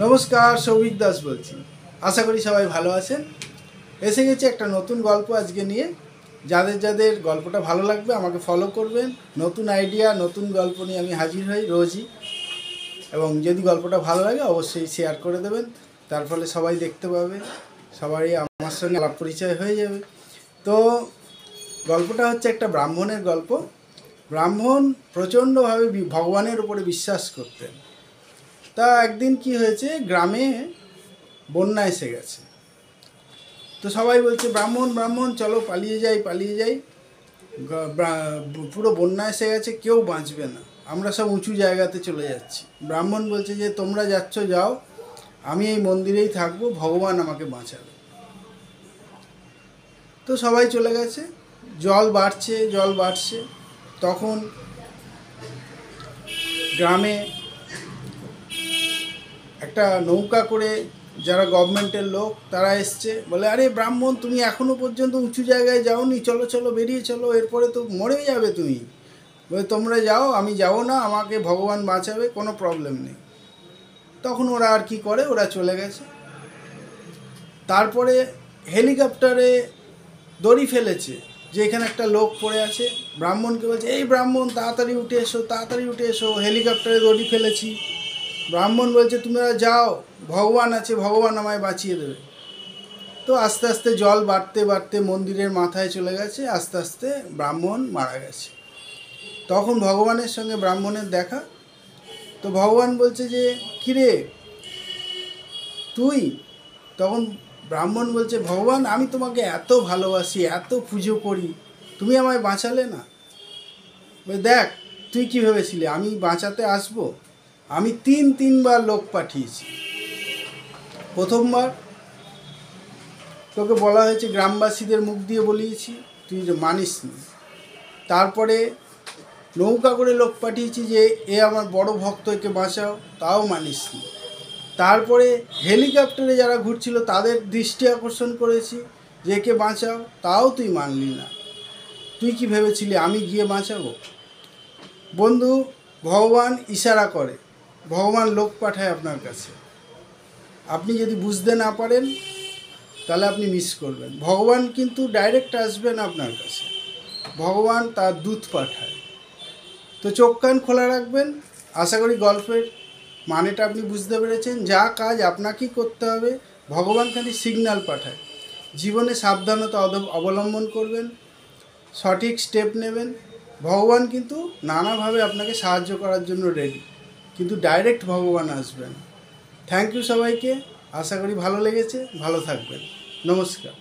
নমস্কার, সৌভিক দাস বলছি। আশা করি সবাই ভালো আছেন। এসে গেছি একটা নতুন গল্প আজকে নিয়ে। যাদের যাদের গল্পটা ভালো লাগবে আমাকে ফলো করবেন। নতুন আইডিয়া, নতুন গল্প নিয়ে আমি হাজির হই রোজই। এবং যদি গল্পটা ভালো লাগে অবশ্যই শেয়ার করে দেবেন, তার ফলে সবাই দেখতে পাবে, সবারই আমার সঙ্গে আলাপ পরিচয় হয়ে যাবে। তো গল্পটা হচ্ছে একটা ব্রাহ্মণের গল্প। ব্রাহ্মণ প্রচণ্ডভাবে ভগবানের উপরে বিশ্বাস করতেন। তা একদিন কি হয়েছে, গ্রামে বন্যা এসে গেছে। তো সবাই বলছে ব্রাহ্মণ ব্রাহ্মণ চলো পালিয়ে যাই। পুরো বন্যা এসে গেছে, কেউ বাঁচবে না, আমরা সব উঁচু জায়গাতে চলে যাচ্ছি। ব্রাহ্মণ বলছে যে তোমরা যাচ্ছ যাও, আমি এই মন্দিরেই থাকবো, ভগবান আমাকে বাঁচাবে। তো সবাই চলে গেছে। জল বাড়ছে। তখন গ্রামে একটা নৌকা করে যারা গভর্নমেন্টের লোক তারা এসছে, বলে আরে ব্রাহ্মণ তুমি এখনও পর্যন্ত উঁচু জায়গায় যাওনি, চলো বেরিয়ে চলো, এরপরে তো মরে যাবে তুমি। বলে তোমরা যাও, আমি যাবো না, আমাকে ভগবান বাঁচাবে, কোনো প্রবলেম নেই। তখন ওরা আর কি করে, ওরা চলে গেছে। তারপরে হেলিকপ্টারে দড়ি ফেলেছে যে এখানে একটা লোক পড়ে আছে। ব্রাহ্মণকে বলছে এই ব্রাহ্মণ তাড়াতাড়ি উঠে এসো, হেলিকপ্টারে দড়ি ফেলেছি। ব্রাহ্মণ বলছে তোমরা যাও, ভগবান আছে, ভগবান আমায় বাঁচিয়ে দেবে। তো আস্তে আস্তে জল বাড়তে মন্দিরের মাথায় চলে গেছে, আস্তে আস্তে ব্রাহ্মণ মারা গেছে। তখন ভগবানের সঙ্গে ব্রাহ্মণের দেখা। তো ভগবান বলছে যে কিরে তুই? তখন ব্রাহ্মণ বলছে ভগবান আমি তোমাকে এত ভালোবাসি, এত পুজো করি, তুমি আমায় বাঁচালে না। দেখ তুই কী ভেবেছিলি আমি বাঁচাতে আসবো? আমি তিনবার লোক পাঠিয়েছি। প্রথমবার তোকে বলা হয়েছে, গ্রামবাসীদের মুখ দিয়ে বলিয়েছি, তুই যে মানিস নি। তারপরে নৌকা করে লোক পাঠিয়েছি যে এ আমার বড় ভক্ত, একে বাঁচাও, তাও মানিস নি। তারপরে হেলিকপ্টারে যারা ঘুরছিল তাদের দৃষ্টি আকর্ষণ করেছি যে একে বাঁচাও, তাও তুই মানলি না। তুই কি ভেবেছিলি আমি গিয়ে বাঁচাবো? বন্ধু, ভগবান ইশারা করে, ভগবান লোক পাঠায় আপনার কাছে। আপনি যদি বুঝতে না পারেন তাহলে আপনি মিস করবেন। ভগবান কিন্তু ডাইরেক্ট আসবেন আপনার কাছে, ভগবান তার দূত পাঠায়। তো চোখ কান খোলা রাখবেন। আশা করি গল্পের মানেটা আপনি বুঝতে পেরেছেন। যা কাজ আপনাকেই করতে হবে, ভগবান খালি সিগন্যাল পাঠায়। জীবনে সাবধানতা অবলম্বন করবেন, সঠিক স্টেপ নেবেন। ভগবান কিন্তু নানাভাবে আপনাকে সাহায্য করার জন্য রেডি, কিন্তু ডাইরেক্ট ভগবান আসবেন। থ্যাংক ইউ সবাইকে। আশা করি ভালো লেগেছে। ভালো থাকবেন। নমস্কার।